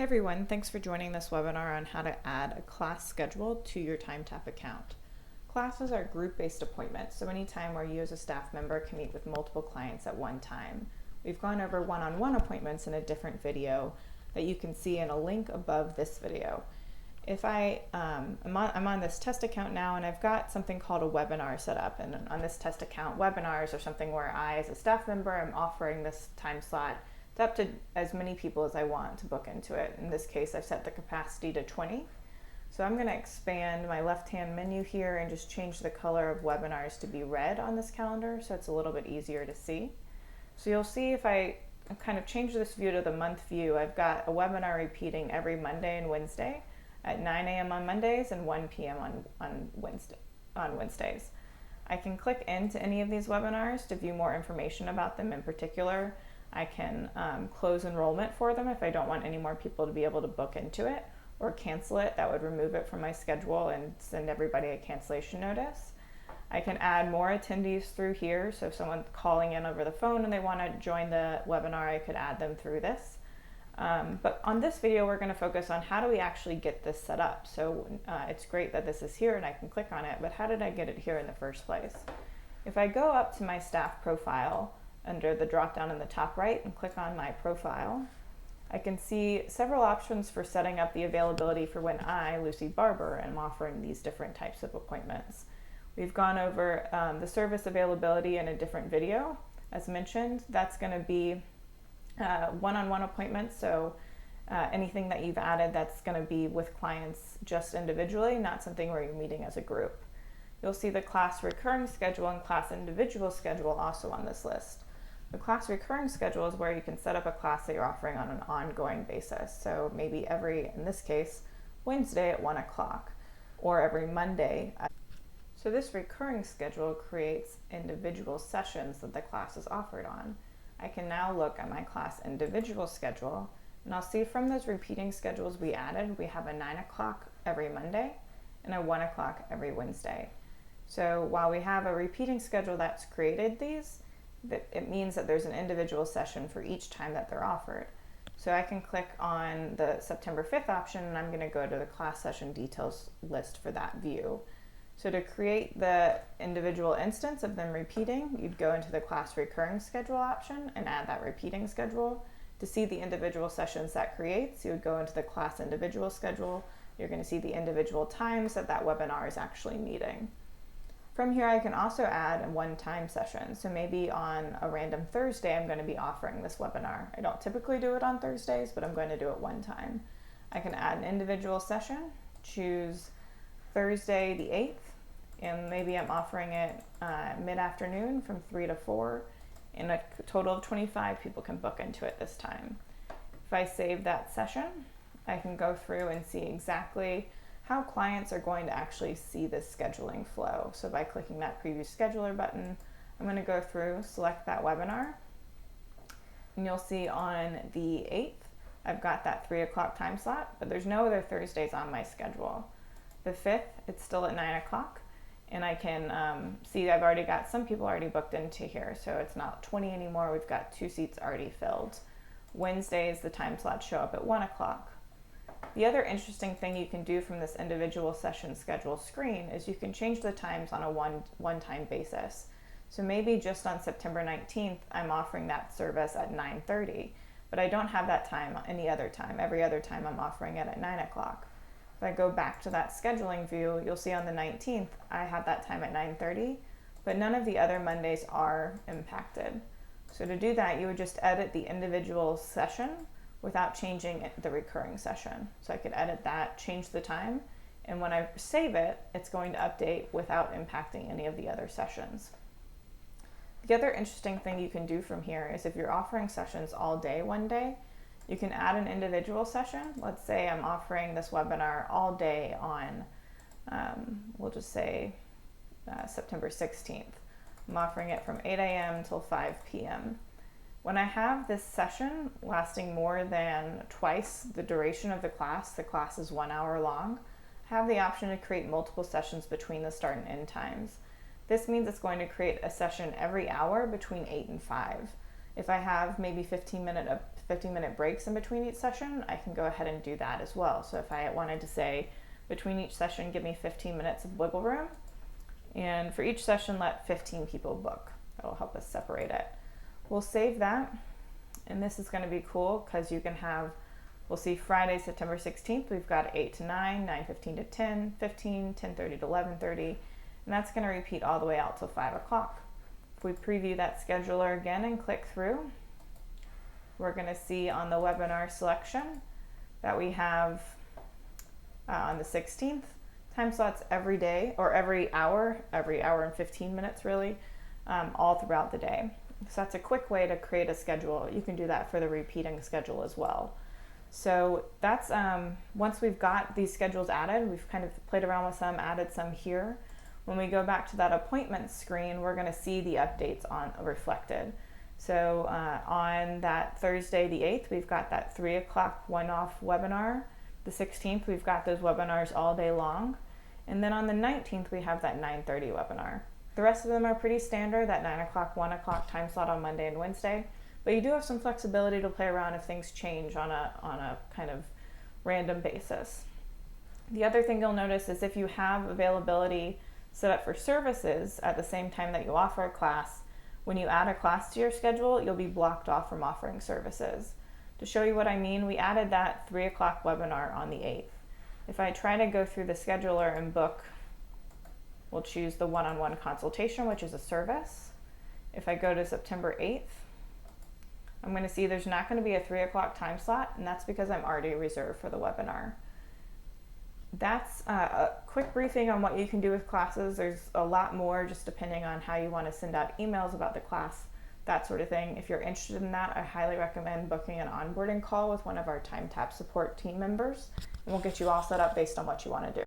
Hey everyone, thanks for joining this webinar on how to add a class schedule to your TimeTap account. Classes are group-based appointments, so anytime where you as a staff member can meet with multiple clients at one time. We've gone over one-on-one appointments in a different video that you can see in a link above this video. If I'm on this test account now, and I've got something called a webinar set up, and on this test account, webinars are something where I as a staff member am offering this time slot up to as many people as I want to book into it. In this case, I've set the capacity to 20. So I'm going to expand my left-hand menu here and just change the color of webinars to be red on this calendar so it's a little bit easier to see. So you'll see if I kind of change this view to the month view, I've got a webinar repeating every Monday and Wednesday at 9 a.m. on Mondays and 1 p.m. on Wednesdays. I can click into any of these webinars to view more information about them in particular. I can close enrollment for them if I don't want any more people to be able to book into it, or cancel it. That would remove it from my schedule and send everybody a cancellation notice. I can add more attendees through here, so if someone's calling in over the phone and they want to join the webinar, I could add them through this. But on this video, we're going to focus on how do we actually get this set up. So it's great that this is here and I can click on it, but how did I get it here in the first place? If I go up to my staff profile, under the drop down in the top right and click on my profile, I can see several options for setting up the availability for when I, Lucy Barber, am offering these different types of appointments. We've gone over the service availability in a different video. As mentioned, that's going to be one-on-one appointments, so anything that you've added that's going to be with clients just individually, not something where you're meeting as a group. You'll see the class recurring schedule and class individual schedule also on this list. The class recurring schedule is where you can set up a class that you're offering on an ongoing basis. So maybe in this case, Wednesday at 1 o'clock, or every Monday. So this recurring schedule creates individual sessions that the class is offered on. I can now look at my class individual schedule, and I'll see from those repeating schedules we added, we have a 9 o'clock every Monday and a 1 o'clock every Wednesday. So while we have a repeating schedule that's created these, it means that there's an individual session for each time that they're offered. So I can click on the September 5th option and I'm going to go to the class session details list for that view. So to create the individual instance of them repeating, you'd go into the class recurring schedule option and add that repeating schedule. To see the individual sessions that creates, you would go into the class individual schedule. You're going to see the individual times that webinar is actually meeting. From here, I can also add a one-time session. So maybe on a random Thursday, I'm going to be offering this webinar. I don't typically do it on Thursdays, but I'm going to do it one time. I can add an individual session, choose Thursday the 8th, and maybe I'm offering it mid-afternoon from 3 to 4, and a total of 25 people can book into it this time. If I save that session, I can go through and see exactly how clients are going to actually see this scheduling flow. So by clicking that preview scheduler button, I'm going to go through, select that webinar, and you'll see on the 8th, I've got that 3 o'clock time slot, but there's no other Thursdays on my schedule. The 5th, it's still at 9 o'clock, and I can see I've already got some people already booked into here, so it's not 20 anymore, we've got 2 seats already filled. Wednesdays, the time slots show up at 1 o'clock. The other interesting thing you can do from this individual session schedule screen is you can change the times on a one-time basis. So maybe just on September 19th, I'm offering that service at 9:30, but I don't have that time any other time. Every other time I'm offering it at 9 o'clock. If I go back to that scheduling view, you'll see on the 19th, I have that time at 9:30, but none of the other Mondays are impacted. So to do that, you would just edit the individual session without changing the recurring session. So I could edit that, change the time, and when I save it, it's going to update without impacting any of the other sessions. The other interesting thing you can do from here is if you're offering sessions all day one day, you can add an individual session. Let's say I'm offering this webinar all day on, we'll just say September 16th. I'm offering it from 8 a.m. till 5 p.m. When I have this session lasting more than twice the duration of the class is 1 hour long, I have the option to create multiple sessions between the start and end times. This means it's going to create a session every hour between 8 and 5. If I have maybe 15-minute breaks in between each session, I can go ahead and do that as well. So if I wanted to say between each session, give me 15 minutes of wiggle room, and for each session, let 15 people book. That'll help us separate it. We'll save that, and this is going to be cool because you can have, we'll see Friday, September 16th, we've got 8 to 9, 9:15 to 10, 15, 10:30 to 11:30, and that's going to repeat all the way out till 5 o'clock. If we preview that scheduler again and click through, we're going to see on the webinar selection that we have on the 16th, time slots every day, or every hour and 15 minutes really, all throughout the day. So that's a quick way to create a schedule. You can do that for the repeating schedule as well. So that's, once we've got these schedules added, we've kind of played around with some, added some here. When we go back to that appointment screen, we're going to see the updates on reflected. So on that Thursday the 8th, we've got that 3 o'clock one-off webinar. The 16th, we've got those webinars all day long. And then on the 19th, we have that 9:30 webinar. The rest of them are pretty standard, that 9 o'clock, 1 o'clock time slot on Monday and Wednesday. But you do have some flexibility to play around if things change on a kind of random basis. The other thing you'll notice is if you have availability set up for services at the same time that you offer a class, when you add a class to your schedule, you'll be blocked off from offering services. To show you what I mean, we added that 3 o'clock webinar on the 8th. If I try to go through the scheduler and book, we'll choose the one-on-one consultation, which is a service. If I go to September 8th, I'm going to see there's not going to be a 3 o'clock time slot, and that's because I'm already reserved for the webinar. That's a quick briefing on what you can do with classes. There's a lot more just depending on how you want to send out emails about the class, that sort of thing. If you're interested in that, I highly recommend booking an onboarding call with one of our TimeTap support team members, and we'll get you all set up based on what you want to do.